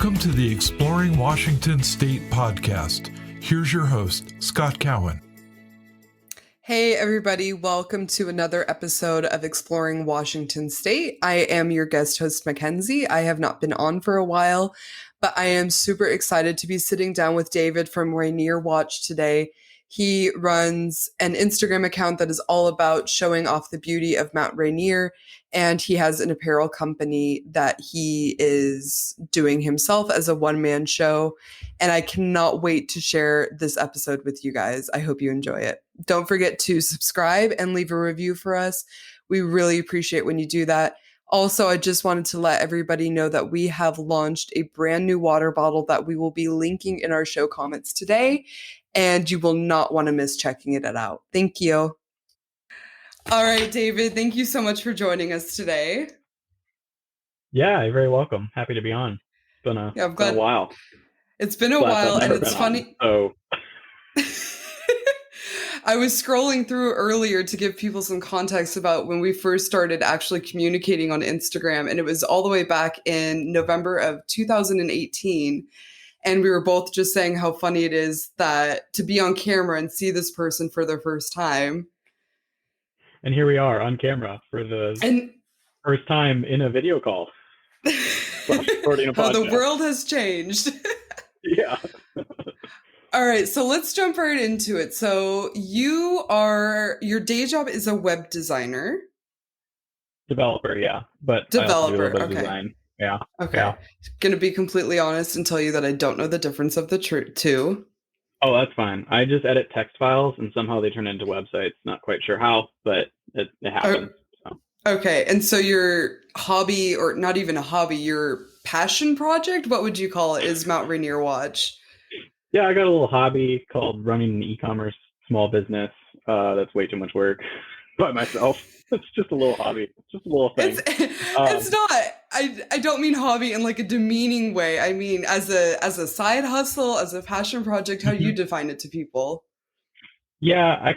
Welcome to the Exploring Washington State podcast. Here's your host, Scott Cowan. Hey, everybody. Welcome to another episode of Exploring Washington State. I am your guest host, MacKenzie. I have not been on for a while, but I am super excited to be sitting down with David from Rainier Watch today. He runs an Instagram account that is all about showing off the beauty of Mount Rainier, and he has an apparel company that he is doing himself as a one-man show. And I cannot wait to share this episode with you guys. I hope you enjoy it. Don't forget to subscribe and leave a review for us. We really appreciate when you do that. Also, I just wanted to let everybody know that we have launched a brand new water bottle that we will be linking in our show comments today, and you will not want to miss checking it out. Thank you. All right, David, thank you so much for joining us today. Yeah, you're very welcome. Happy to be on. It's been a while. It's been a while, and it's funny. I was scrolling through earlier to give people some context about when we first started actually communicating on Instagram, and it was all the way back in November of 2018. And we were both just saying how funny it is that to be on camera and see this person for the first time. And here we are on camera for the first time in a video call. Recording a podcast. How the world has changed. Yeah. All right, so let's jump right into it. So your day job is a web designer. Developer, yeah. But developer, web okay. Design. Yeah. Okay. Yeah. Going to be completely honest and tell you that I don't know the difference of the two. Oh, that's fine. I just edit text files and somehow they turn into websites. Not quite sure how, but it happens. So. Okay, and so your hobby, or not even a hobby, your passion project, what would you call it, is Mount Rainier Watch? Yeah, I got a little hobby called running an e-commerce small business. That's way too much work by myself. It's just a little hobby. It's just a little thing. It's not. I don't mean hobby in like a demeaning way. I mean as a side hustle, as a passion project. How you define it to people? Yeah,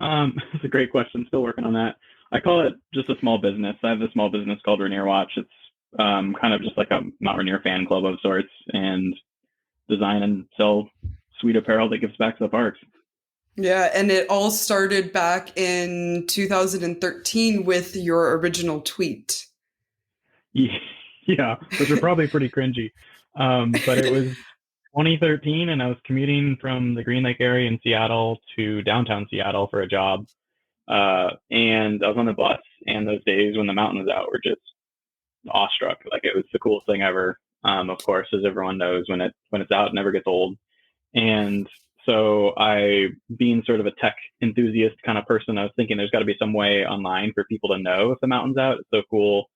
it's a great question. Still working on that. I call it just a small business. I have a small business called Rainier Watch. It's kind of just like a Mount Rainier fan club of sorts, and design and sell sweet apparel that gives back to the parks. Yeah, and it all started back in 2013 with your original tweet. Yeah, which are probably pretty cringy. But it was 2013, and I was commuting from the Green Lake area in Seattle to downtown Seattle for a job. And I was on the bus, and those days when the mountain was out were just awestruck. Like, it was the coolest thing ever. Of course, as everyone knows, when it's out, it never gets old. And so being sort of a tech enthusiast kind of person, I was thinking there's got to be some way online for people to know if the mountain's out. It's so cool.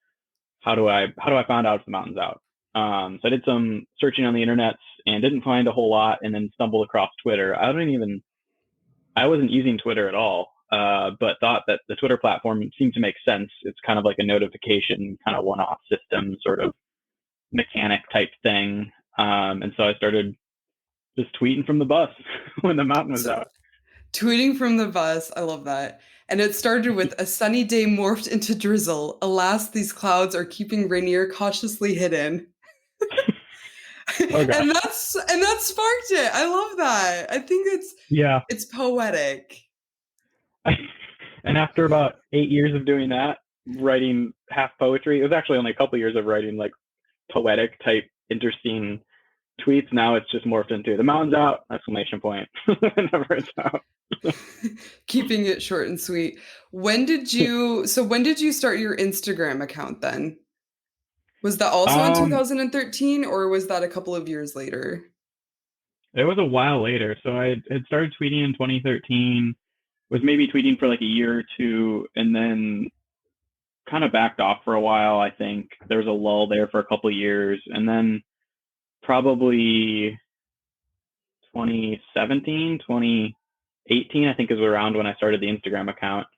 How do I find out if the mountain's out? So I did some searching on the internet and didn't find a whole lot, and then stumbled across Twitter. I wasn't using Twitter at all, but thought that the Twitter platform seemed to make sense. It's kind of like a notification, kind of one-off system, sort of mechanic type thing. And so I started just tweeting from the bus when the mountain was out. Tweeting from the bus. I love that. And it started with a sunny day morphed into drizzle. Alas, these clouds are keeping Rainier cautiously hidden. Oh, and that sparked it. I love that. I think it's poetic. And after about 8 years of doing that, writing half poetry, it was actually only a couple of years of writing like poetic type interesting tweets. Now it's just morphed into the mountain's out, exclamation point, whenever it's out. Keeping it short and sweet. When did you start your Instagram account then? Was that also in 2013, or was that a couple of years later? It was a while later. So I had started tweeting in 2013, was maybe tweeting for like a year or two, and then kind of backed off for a while. I think there was a lull there for a couple of years, and then probably 2017, 2018, I think is around when I started the Instagram account.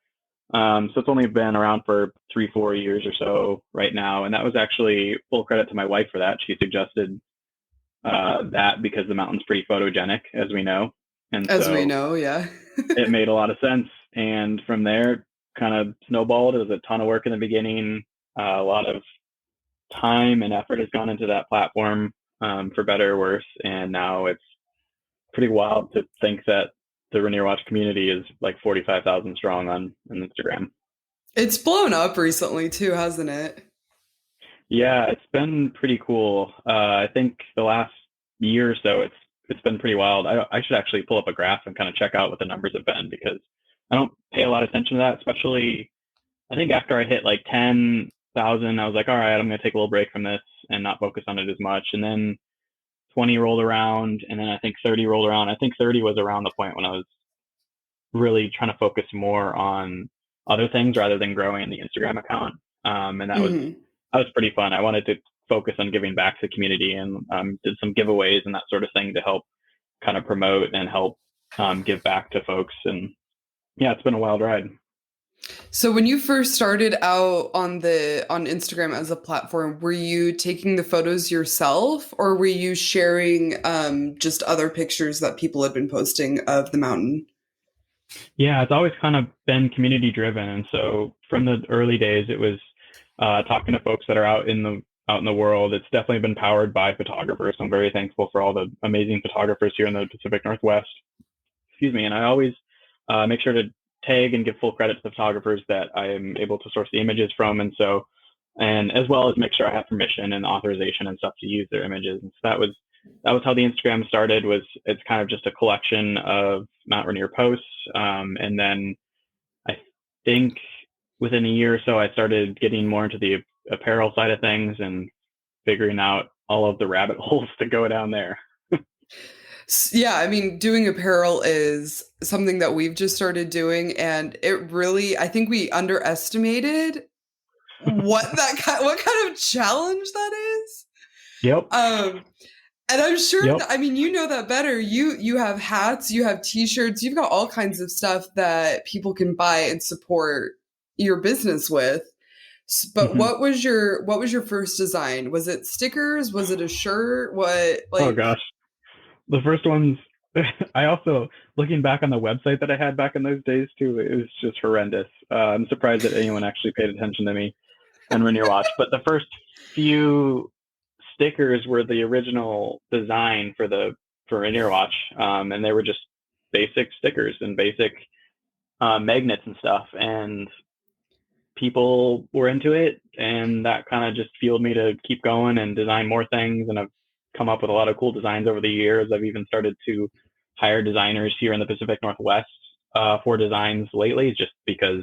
So it's only been around for 3-4 years or so right now. And that was actually full credit to my wife for that. She suggested that because the mountain's pretty photogenic, as we know. And we know, yeah. It made a lot of sense. And from there, kind of snowballed. It was a ton of work in the beginning. A lot of time and effort has gone into that platform. for better or worse. And now it's pretty wild to think that the Rainier Watch community is like 45,000 strong on Instagram. It's blown up recently too, hasn't it? Yeah, it's been pretty cool. I think the last year or so, it's been pretty wild. I should actually pull up a graph and kind of check out what the numbers have been, because I don't pay a lot of attention to that, especially I think after I hit like 10,000, I was like, all right, I'm going to take a little break from this and not focus on it as much. And then 20 rolled around, and then I think 30 rolled around. I think 30 was around the point when I was really trying to focus more on other things rather than growing the Instagram account. And that was pretty fun. I wanted to focus on giving back to the community, and did some giveaways and that sort of thing to help kind of promote and help give back to folks. And yeah, it's been a wild ride. So when you first started out on Instagram as a platform, were you taking the photos yourself, or were you sharing just other pictures that people had been posting of the mountain? Yeah, it's always kind of been community driven. And so from the early days, it was talking to folks that are out in the world. It's definitely been powered by photographers. I'm very thankful for all the amazing photographers here in the Pacific Northwest. Excuse me. And I always make sure to tag and give full credit to the photographers that I am able to source the images from. And as well as make sure I have permission and authorization and stuff to use their images. And so that was how the Instagram started. It's kind of just a collection of Mount Rainier posts. And then I think within a year or so, I started getting more into the apparel side of things and figuring out all of the rabbit holes that go down there. Yeah, I mean, doing apparel is something that we've just started doing, and I think we underestimated what kind of challenge that is. Yep. And I'm sure Yep. that, I mean, you know that better. You have hats, you have t-shirts, you've got all kinds of stuff that people can buy and support your business with. But what was your first design? Was it stickers? Was it a shirt? Oh gosh. The first ones, I also, looking back on the website that I had back in those days too, it was just horrendous. I'm surprised that anyone actually paid attention to me and Rainier Watch. But the first few stickers were the original design for Rainier Watch, and they were just basic stickers and basic magnets and stuff. And people were into it, and that kind of just fueled me to keep going and design more things. And I've come up with a lot of cool designs over the years. I've even started to hire designers here in the Pacific Northwest for designs lately, just because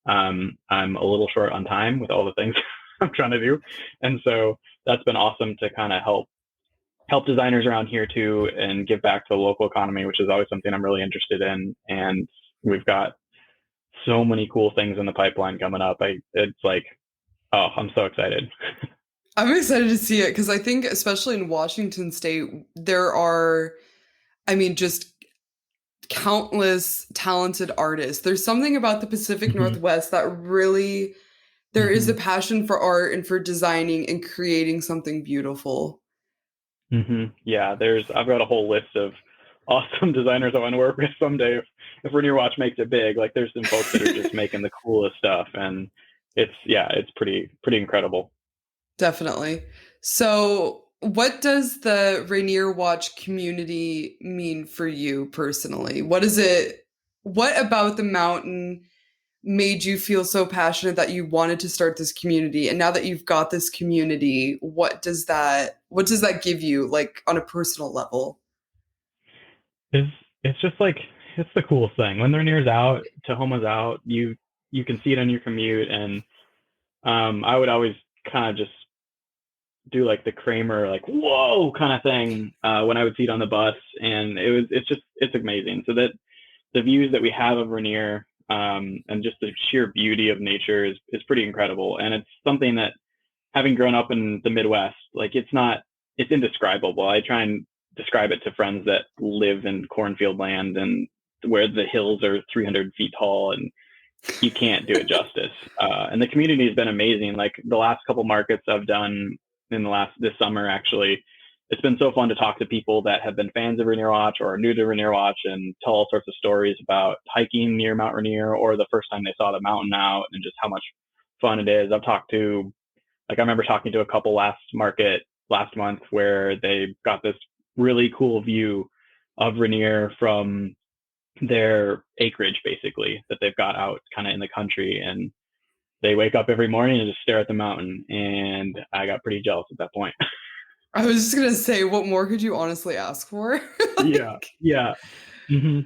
I'm a little short on time with all the things I'm trying to do. And so that's been awesome to kind of help designers around here too, and give back to the local economy, which is always something I'm really interested in. And we've got so many cool things in the pipeline coming up. It's like, oh, I'm so excited. I'm excited to see it, because I think especially in Washington State, there are, I mean, just countless talented artists. There's something about the Pacific Northwest that really, there is a passion for art and for designing and creating something beautiful. Yeah, I've got a whole list of awesome designers I want to work with someday. If Rainier Watch makes it big, like there's some folks that are just making the coolest stuff, and it's pretty incredible. Definitely. So what does the Rainier Watch community mean for you personally? What about the mountain made you feel so passionate that you wanted to start this community? And now that you've got this community, what does that give you, like on a personal level? It's just like, it's the coolest thing. When Rainier's out, Tahoma's out, you can see it on your commute. And I would always kind of just do like the Kramer, like, whoa kind of thing when I would see it on the bus. And it's amazing. So that the views that we have of Rainier and just the sheer beauty of nature is pretty incredible. And it's something that, having grown up in the Midwest, like it's indescribable. I try and describe it to friends that live in cornfield land and where the hills are 300 feet tall, and you can't do it justice. And the community has been amazing. Like the last couple markets I've done this summer, actually, it's been so fun to talk to people that have been fans of Rainier Watch or are new to Rainier Watch, and tell all sorts of stories about hiking near Mount Rainier, or the first time they saw the mountain out, and just how much fun it is. I remember talking to a couple last market last month where they got this really cool view of Rainier from their acreage, basically, that they've got out kind of in the country. And they wake up every morning and just stare at the mountain. And I got pretty jealous at that point. I was just gonna say, what more could you honestly ask for? Yeah. Yeah. Mm-hmm.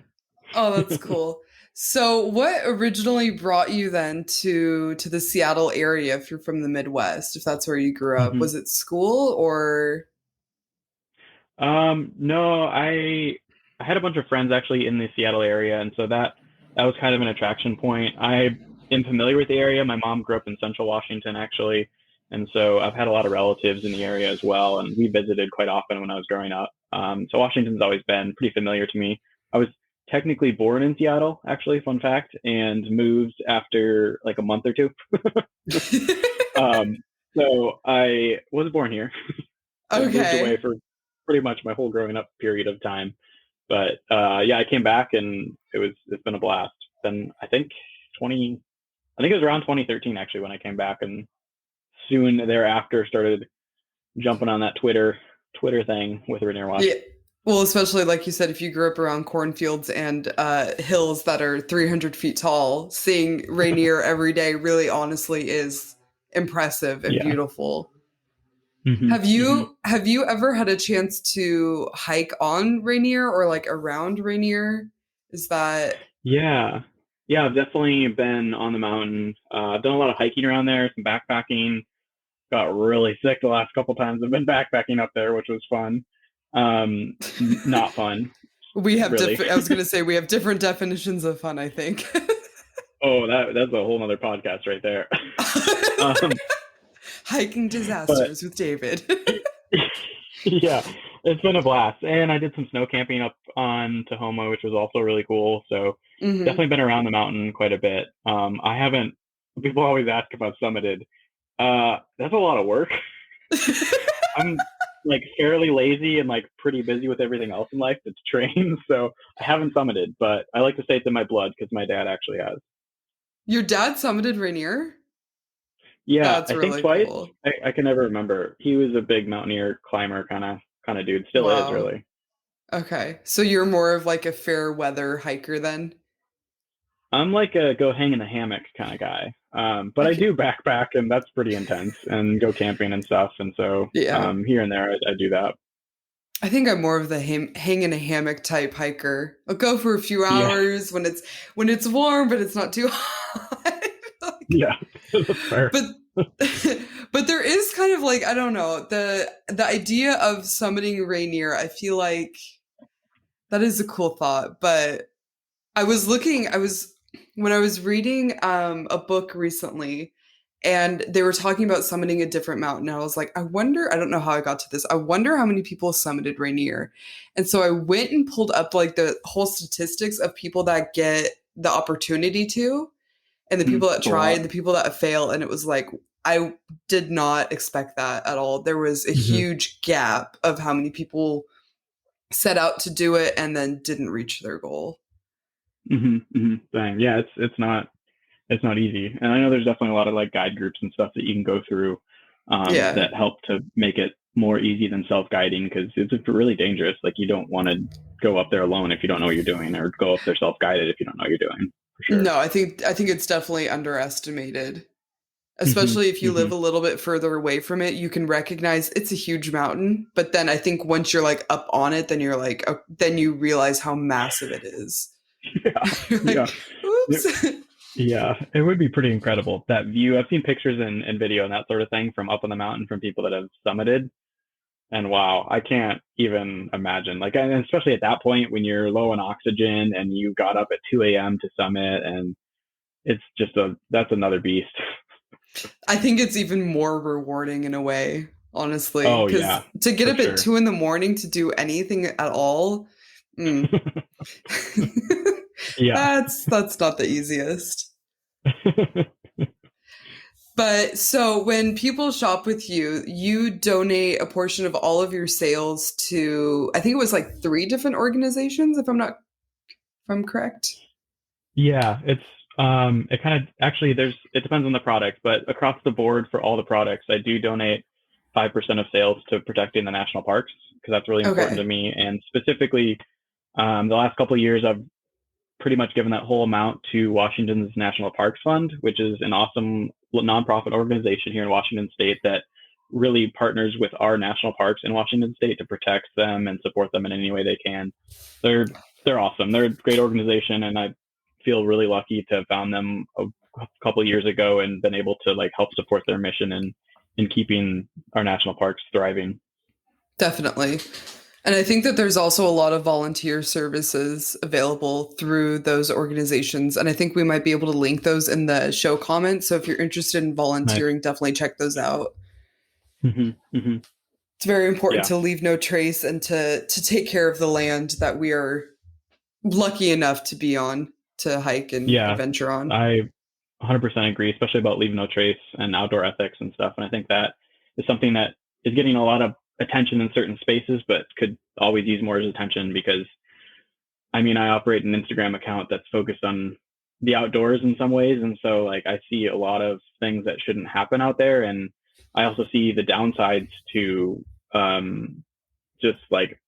Oh, that's cool. So, what originally brought you then to the Seattle area if you're from the Midwest, if that's where you grew up? Mm-hmm. Was it school or No, I had a bunch of friends actually in the Seattle area, and so that was kind of an attraction point. I am familiar with the area. My mom grew up in Central Washington actually, and so I've had a lot of relatives in the area as well, and we visited quite often when I was growing up. So Washington's always been pretty familiar to me. I was technically born in Seattle, actually, fun fact, and moved after like a month or two. Um, so I was born here. I moved away okay? for pretty much my whole growing up period of time. But yeah, I came back and it's been a blast. Then I think it was around 2013 actually when I came back, and soon thereafter started jumping on that Twitter thing with Rainier Watch. Yeah. Well, especially like you said, if you grew up around cornfields and hills that are 300 feet tall, seeing Rainier every day really honestly is impressive and Yeah. beautiful. Mm-hmm. Mm-hmm. Have you ever had a chance to hike on Rainier or like around Rainier? Is that Yeah. Yeah, I've definitely been on the mountain. I've done a lot of hiking around there, some backpacking. Got really sick the last couple times I've been backpacking up there, which was fun. Not fun, we have really. I was going to say we have different definitions of fun, I think. Oh, that's a whole nother podcast right there. um, Hiking but disasters with David. yeah, it's been a blast. And I did some snow camping up on Tahoma, which was also really cool. So hmm definitely been around the mountain quite a bit. I haven't, people always ask if I've summited. That's a lot of work. I'm like fairly lazy and like pretty busy with everything else in life that's trained. So I haven't summited, but I like to say it's in my blood because my dad actually has. Your dad summited Rainier? Yeah, That's I think really twice. cool. I can never remember. He was a big mountaineer climber kind of dude. Still is Wow. really. Okay. So you're more of like a fair weather hiker then? I'm like a go hang in the hammock kind of guy. But I Okay. do backpack and that's pretty intense and go camping and stuff. And so Yeah. here and there I do that. I think I'm more of the hang in a hammock type hiker. I'll go for a few Yeah, hours when it's warm, but it's not too hot. Like, yeah, that's fair. but but there is kind of like I don't know the idea of summiting Rainier. I feel like that is a cool thought. But I was when I was reading a book recently and they were talking about summiting a different mountain. I was like, I don't know how I got to this. I wonder how many people summited Rainier. And so I went and pulled up like the whole statistics of people that get the opportunity to, and the people that It's a try lot. and the people that fail. And it was like, I did not expect that at all. There was a Hmm. huge gap of how many people set out to do it and then didn't reach their goal. Hmm. Hmm. Dang. Yeah, it's not easy. And I know there's definitely a lot of like guide groups and stuff that you can go through Yeah. that help to make it more easy than self-guiding because it's really dangerous. Like you don't want to go up there alone if you don't know what you're doing, or go up there self-guided if you don't know what you're doing, for sure. No, I think it's definitely underestimated. Hmm. Especially if you Hmm. live a little bit further away from it, you can recognize it's a huge mountain. But then I think once you're like up on it, then you're like, oh, then you realize how massive it is. Yeah, You're yeah. like, It, oops. yeah, it would be pretty incredible. That view, I've seen pictures and video and that sort of thing from up on the mountain from people that have summited. And wow, I can't even imagine. Like, and especially at that point when you're low on oxygen and you got up at 2 a.m. to summit, and it's just that's another beast. I think it's even more rewarding in a way, honestly, Oh because yeah, to get for up at sure. 2 in the morning to do anything at all, mm. Yeah. That's not the easiest. But so when people shop with you, you donate a portion of all of your sales to, I think it was like three different organizations, if I'm correct. Yeah, it's it kind of actually it depends on the product, but across the board for all the products, I do donate 5% of sales to protecting the national parks, because that's really important to me. And specifically, the last couple of years, I've pretty much given that whole amount to Washington's National Parks Fund, which is an awesome nonprofit organization here in Washington State that really partners with our national parks in Washington State to protect them and support them in any way they can. They're awesome. They're a great organization, and I feel really lucky to have found them a couple of years ago and been able to like help support their mission in keeping our national parks thriving. Definitely. And I think that there's also a lot of volunteer services available through those organizations. And I think we might be able to link those in the show comments. So if you're interested in volunteering, definitely check those out. It's very important to leave no trace and to take care of the land that we are lucky enough to be on, to hike and adventure on. I 100% agree, especially about leave no trace and outdoor ethics and stuff. And I think that is something that is getting a lot of attention in certain spaces, but could always use more attention, because I mean, I operate an Instagram account that's focused on the outdoors in some ways. And so like, I see a lot of things that shouldn't happen out there. And I also see the downsides to just like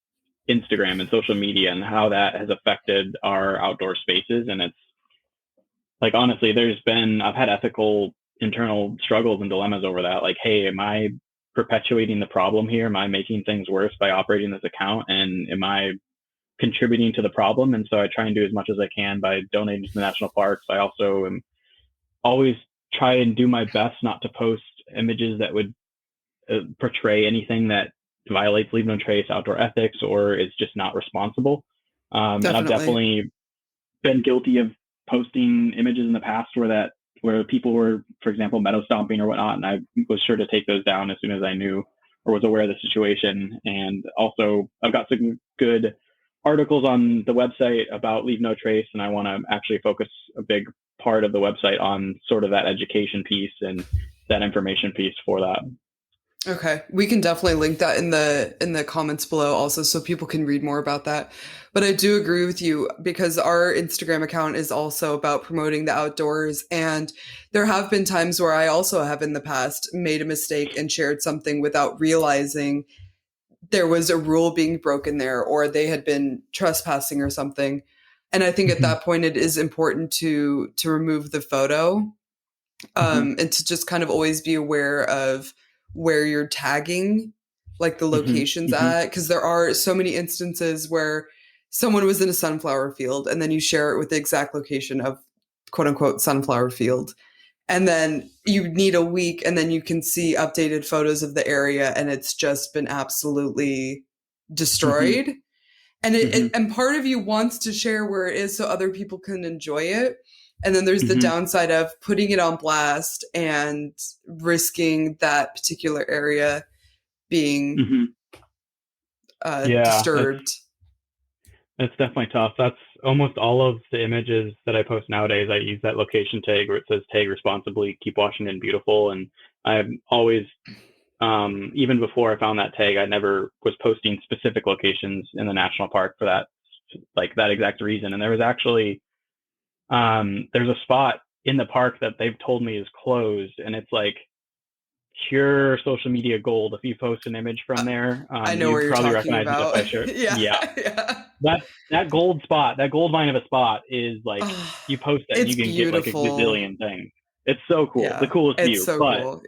Instagram and social media and how that has affected our outdoor spaces. And it's like, honestly, I've had ethical internal struggles and dilemmas over that. Like, hey, am I perpetuating the problem here? Am I making things worse by operating this account? And am I contributing to the problem? And so I try and do as much as I can by donating to the national parks. I also am always try and do my best not to post images that would portray anything that violates leave no trace outdoor ethics or is just not responsible. And I've definitely been guilty of posting images in the past where people were, for example, meadow stomping or whatnot, and I was sure to take those down as soon as I knew or was aware of the situation. And also, I've got some good articles on the website about leave no trace, and I want to actually focus a big part of the website on sort of that education piece and that information piece for that. Okay, we can definitely link that in the comments below also, so people can read more about that. But I do agree with you, because our Instagram account is also about promoting the outdoors. And there have been times where I also have in the past made a mistake and shared something without realizing there was a rule being broken there, or they had been trespassing or something. And I think at that point, it is important to remove the photo and to just kind of always be aware of where you're tagging, like the locations at, because there are so many instances where someone was in a sunflower field and then you share it with the exact location of quote unquote sunflower field. And then you need a week and then you can see updated photos of the area and it's just been absolutely destroyed. And and part of you wants to share where it is so other people can enjoy it. And then there's the downside of putting it on blast and risking that particular area being disturbed. It's definitely tough. That's almost all of the images that I post nowadays. I use that location tag where it says tag responsibly, keep Washington beautiful. And I'm always, even before I found that tag, I never was posting specific locations in the national park for that, like that exact reason. And there was actually, there's a spot in the park that they've told me is closed, and it's like pure social media gold. If you post an image from there, I know where you're probably talking about. Yeah. That gold spot, that gold mine of a spot is like, you post it and you can beautiful. Get like a gazillion things. It's so cool. The coolest view. So cool.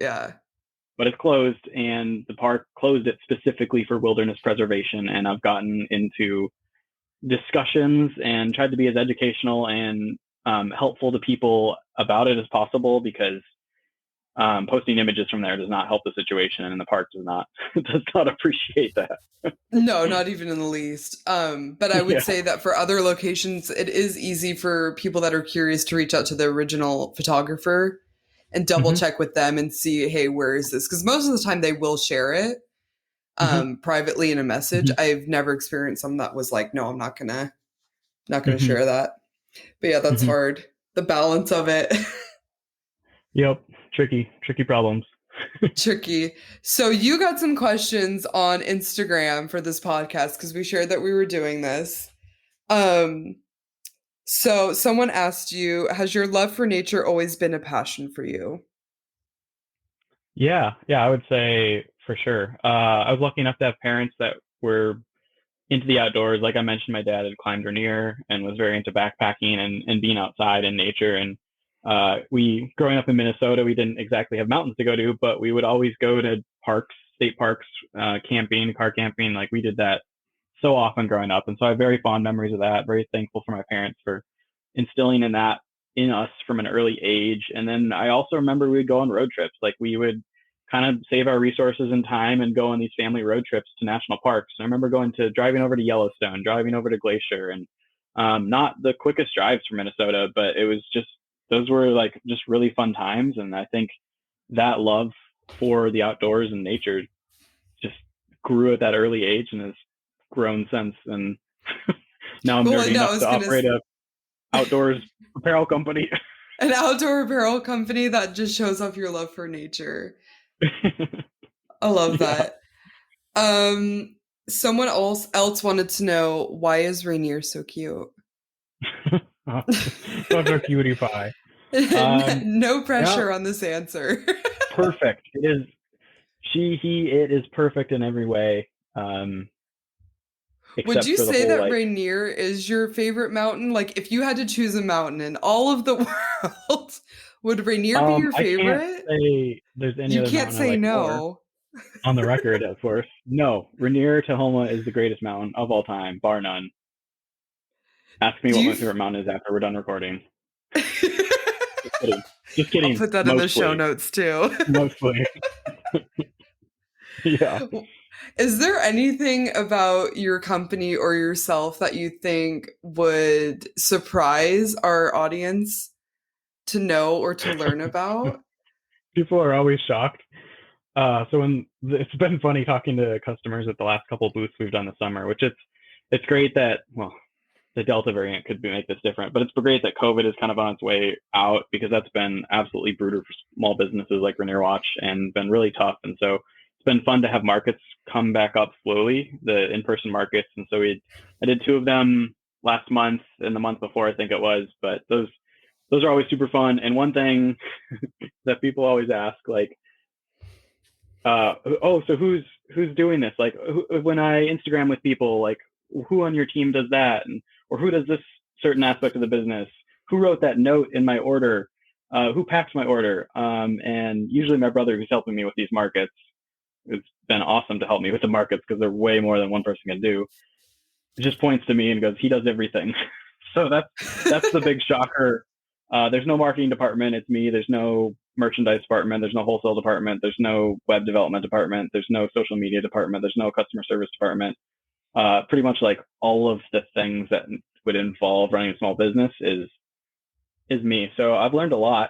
But it's closed, and the park closed it specifically for wilderness preservation. And I've gotten into discussions and tried to be as educational and helpful to people about it as possible, because posting images from there does not help the situation, and the park does not appreciate that. No, not even in the least. But I would say that for other locations, it is easy for people that are curious to reach out to the original photographer and double check with them and see, hey, where is this? Because most of the time they will share it privately in a message. I've never experienced something that was like, no, I'm not gonna share that. But yeah, that's hard. The balance of it. Yep. Tricky problems. Tricky. So you got some questions on Instagram for this podcast because we shared that we were doing this. So someone asked you, has your love for nature always been a passion for you? Yeah, I would say for sure. I was lucky enough to have parents that were into the outdoors. Like I mentioned, my dad had climbed Rainier and was very into backpacking and being outside in nature. And we, growing up in Minnesota, we didn't exactly have mountains to go to, but we would always go to parks, state parks, camping, car camping. Like we did that so often growing up. And so I have very fond memories of that. Very thankful for my parents for instilling in that in us from an early age. And then I also remember we would go on road trips. Like we would kind of save our resources and time and go on these family road trips to national parks. And I remember driving over to Yellowstone, driving over to Glacier, and not the quickest drives from Minnesota, but it was just, those were like just really fun times. And I think that love for the outdoors and nature just grew at that early age and has grown since. And now I'm nerdy enough to operate a outdoors apparel company. An outdoor apparel company that just shows off your love for nature. I love that. Someone else wanted to know, why is Rainier so cute? Such a cutie pie. No pressure on this answer. Perfect. It is. It is perfect in every way. Would you say that Rainier is your favorite mountain? Like, if you had to choose a mountain in all of the world, would Rainier be your favorite? I can't say there's any you other can't say no. On the record, of course. No, Rainier Tahoma is the greatest mountain of all time, bar none. Ask me what my favorite mountain is after we're done recording. Just kidding. I'll put that in the show notes too. Mostly. Yeah. Is there anything about your company or yourself that you think would surprise our audience to know or to learn about? People are always shocked. It's been funny talking to customers at the last couple of booths we've done this summer, which it's great that, well, the Delta variant could make this different, but it's great that COVID is kind of on its way out, because that's been absolutely brutal for small businesses like Rainier Watch and been really tough. And so it's been fun to have markets come back up slowly, the in-person markets. And so I did 2 of them last month and the month before, I think it was, but those are always super fun. And one thing that people always ask, like, so who's doing this? Like, when I Instagram with people, like, who on your team does that? Or who does this certain aspect of the business? Who wrote that note in my order? Who packs my order? And usually my brother, who's helping me with these markets. It's been awesome to help me with the markets because they're way more than one person can do. It just points to me and goes, he does everything. So that's the big shocker. There's no marketing department. It's me. There's no merchandise department. There's no wholesale department. There's no web development department. There's no social media department. There's no customer service department. Pretty much like all of the things that would involve running a small business is me. So I've learned a lot.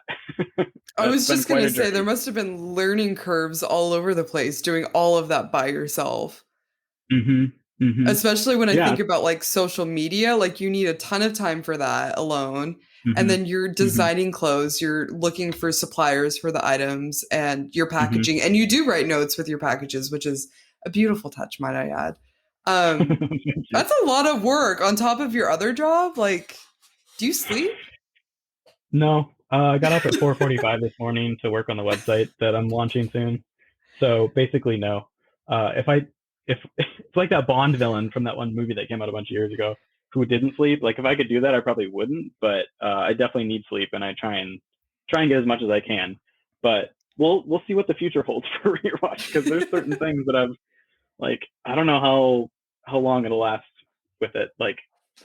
I was just going to say, there must have been learning curves all over the place doing all of that by yourself. Mm-hmm. Mm-hmm. Especially when I think about like social media, like you need a ton of time for that alone. Mm-hmm. And then you're designing clothes, you're looking for suppliers for the items, and you're packaging, and you do write notes with your packages, which is a beautiful touch, might I add. That's a lot of work on top of your other job. Like, do you sleep? No, I got up at 4:45 this morning to work on the website that I'm launching soon. So basically, no. If it's like that Bond villain from that one movie that came out a bunch of years ago, who didn't sleep. Like, if I could do that, I probably wouldn't. But I definitely need sleep, and I try and get as much as I can. But we'll see what the future holds for Rainier Watch, because there's certain things that I've, like, I don't know how long it'll last with it. Like,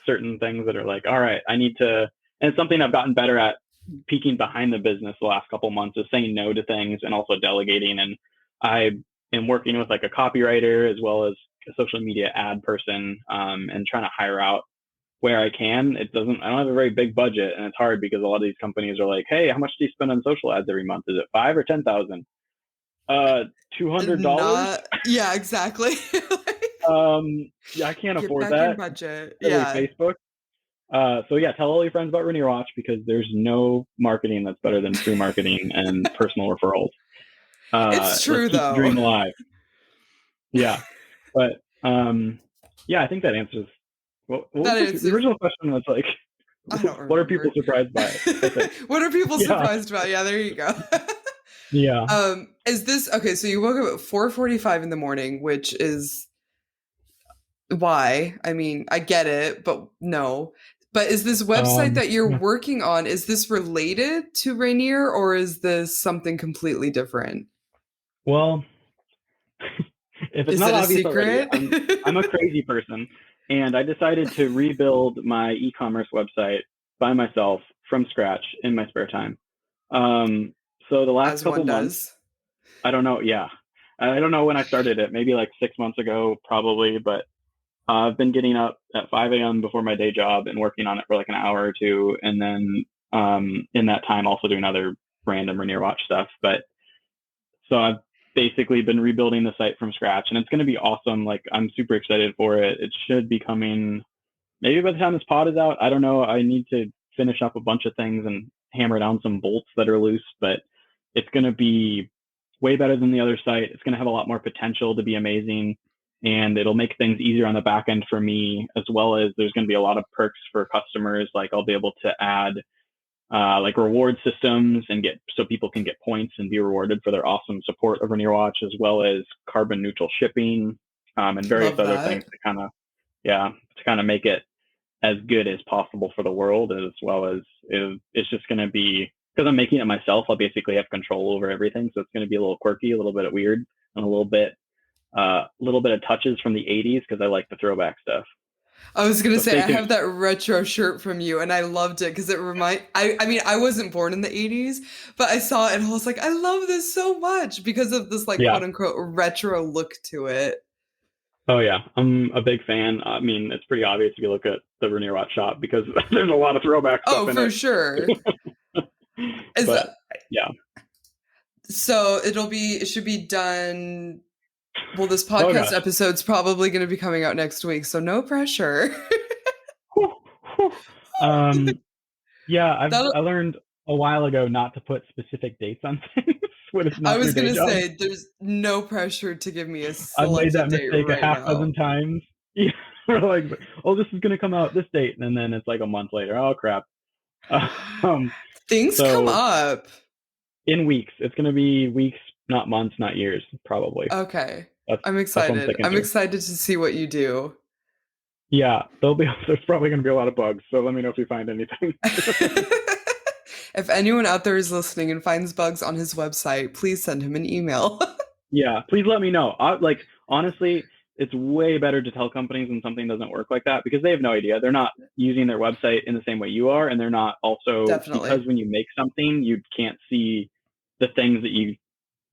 certain things that are like, all right, I need to. And it's something I've gotten better at, peeking behind the business the last couple of months, is saying no to things and also delegating. And I am working with like a copywriter as well as a social media ad person, and trying to hire out where I can. I don't have a very big budget, and it's hard because a lot of these companies are like, hey, how much do you spend on social ads every month? Is it $5,000 or $10,000? $200. Yeah, exactly. Yeah, I can't afford that. Budget. Yeah. Facebook. So yeah, tell all your friends about Rainier Watch, because there's no marketing that's better than free marketing and personal referrals. It's true, though. Dream alive. Yeah, but yeah, I think that answers. Well, the original question was like, what are people surprised by? What are people surprised about? Yeah, there you go. Yeah. Is this okay? So you woke up at 4:45 in the morning, which is why? I mean, I get it, but no. But is this website that you're Yeah. working on, is this related to Rainier or is this something completely different? Well, if it's Is not it a obvious already, secret? I'm a crazy person, and I decided to rebuild my e-commerce website by myself from scratch in my spare time. Um, so the last As one couple months, does. I don't know. Yeah, I don't know when I started it. Maybe like 6 months ago, probably. But I've been getting up at 5 a.m. before my day job and working on it for like an hour or two, and then in that time also doing other random Rainier Watch stuff. But so I've basically been rebuilding the site from scratch, and it's going to be awesome. Like I'm super excited for it. It should be coming maybe by the time this pod is out. I don't know. I need to finish up a bunch of things and hammer down some bolts that are loose, but it's going to be way better than the other site. It's going to have a lot more potential to be amazing, and it'll make things easier on the back end for me, as well as there's going to be a lot of perks for customers. Like I'll be able to add like reward systems and get so people can get points and be rewarded for their awesome support of Rainier Watch, as well as carbon neutral shipping and various Love other things that. to kind of make it as good as possible for the world, as well as it's just going to be, because I'm making it myself, I'll basically have control over everything. So it's going to be a little quirky, a little bit weird, and a little bit of touches from the 80s because I like the throwback stuff. I was gonna So say stay I have tuned. that retro shirt from you and I loved it because I mean I wasn't born in the 80s, but I saw it and I was like, I love this so much because of this like Yeah. quote unquote retro look to it. Oh yeah, I'm a big fan. I mean, it's pretty obvious if you look at the Rainier Watch shop because there's a lot of throwback stuff Oh, in for it. sure. Is But yeah. so it should be done. Well, this Oh podcast gosh. episode's probably going to be coming out next week, so no pressure. Whew, whew. Um, yeah, That'll, I learned a while ago not to put specific dates on things when it's I not your was day going to job. say there's no pressure to give me a I've made selected that date mistake a right half now. dozen times. Yeah, we're like, oh, this is gonna come out this date, and then it's like a month later. Oh crap. Um, Things come so up. in weeks, it's gonna be weeks, not months, not years, probably. Okay. That's I'm that's what I'm excited. sticking I'm to. excited to see what you do. Yeah, there's probably going to be a lot of bugs. So let me know if you find anything. If anyone out there is listening and finds bugs on his website, please send him an email. Yeah, please let me know. Like honestly, it's way better to tell companies when something doesn't work like that because they have no idea. They're not using their website in the same way you are, and they're not also because Definitely. when you make something, you can't see the things that you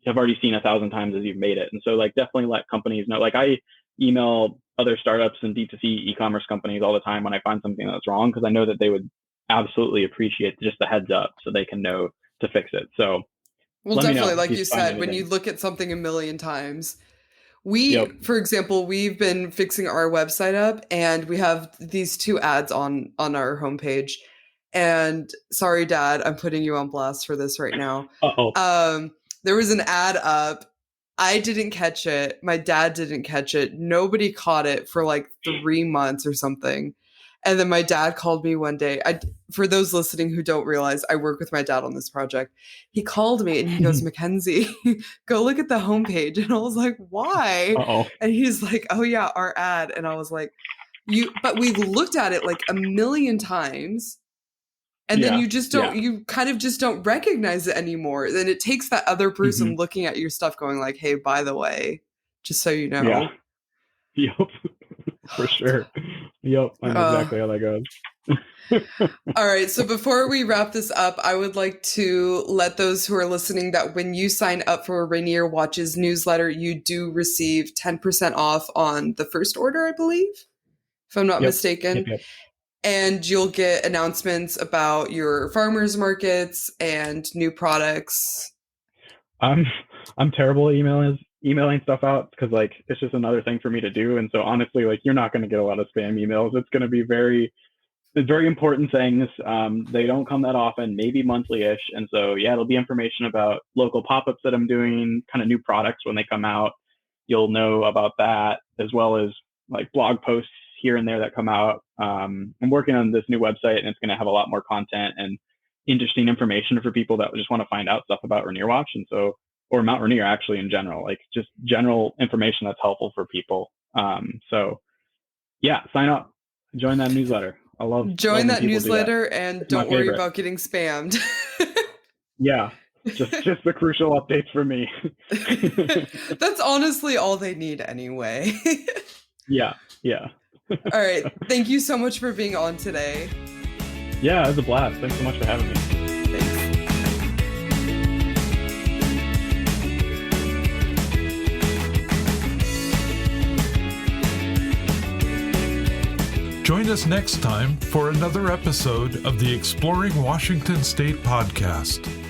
have already seen 1,000 times as you've made it. And so like definitely let companies know. Like I email other startups and D2C e-commerce companies all the time when I find something that's wrong because I know that they would absolutely appreciate just a heads up so they can know to fix it. So Well, let me definitely, know if like you you find said, when you anything. look at something a million times, Yep. for example, we've been fixing our website up and we have these two ads on our homepage. And sorry, Dad, I'm putting you on blast for this right now. Uh-oh. Um, there was an ad up. I didn't catch it. My dad didn't catch it. Nobody caught it for like 3 months or something. And then my dad called me one day. For those listening who don't realize, I work with my dad on this project. He called me and he goes, "MacKenzie, go look at the homepage." And I was like, "Why?" Uh-oh. And he's like, "Oh yeah, our ad." And I was like, but we've looked at it like a million times. And then Yeah. Yeah. you kind of just don't recognize it anymore. Then it takes that other Hmm. person looking at your stuff going like, "Hey, by the way, just so you Yeah. know." Yep. For sure. Yep. I know Uh, exactly how that goes. all right. So before we wrap this up, I would like to let those who are listening that when you sign up for Rainier Watch's newsletter, you do receive 10% off on the first order, I believe, if I'm not Yep. Yep. mistaken. Yep. And you'll get announcements about your farmers markets and new products. I'm I'm terrible at emailing stuff out because like it's just another thing for me to do. And so honestly, like you're not going to get a lot of spam emails. It's going to be it's very important things. They don't come that often, maybe monthly-ish. And so yeah, it'll be information about local pop-ups that I'm doing, kind of new products when they come out. You'll know about that as well as like blog posts here and there that come out. I'm working on this new website and it's going to have a lot more content and interesting information for people that just want to find out stuff about Rainier Watch. And so or Mount Rainier actually in general, like just general information that's helpful for people. So yeah, sign up, join that newsletter. I love join that newsletter that. And it's don't worry about getting spammed. Yeah, just the crucial updates for me. That's honestly all they need anyway. Yeah. All right. Thank you so much for being on today. Yeah, it was a blast. Thanks so much for having me. Join us next time for another episode of the Exploring Washington State podcast.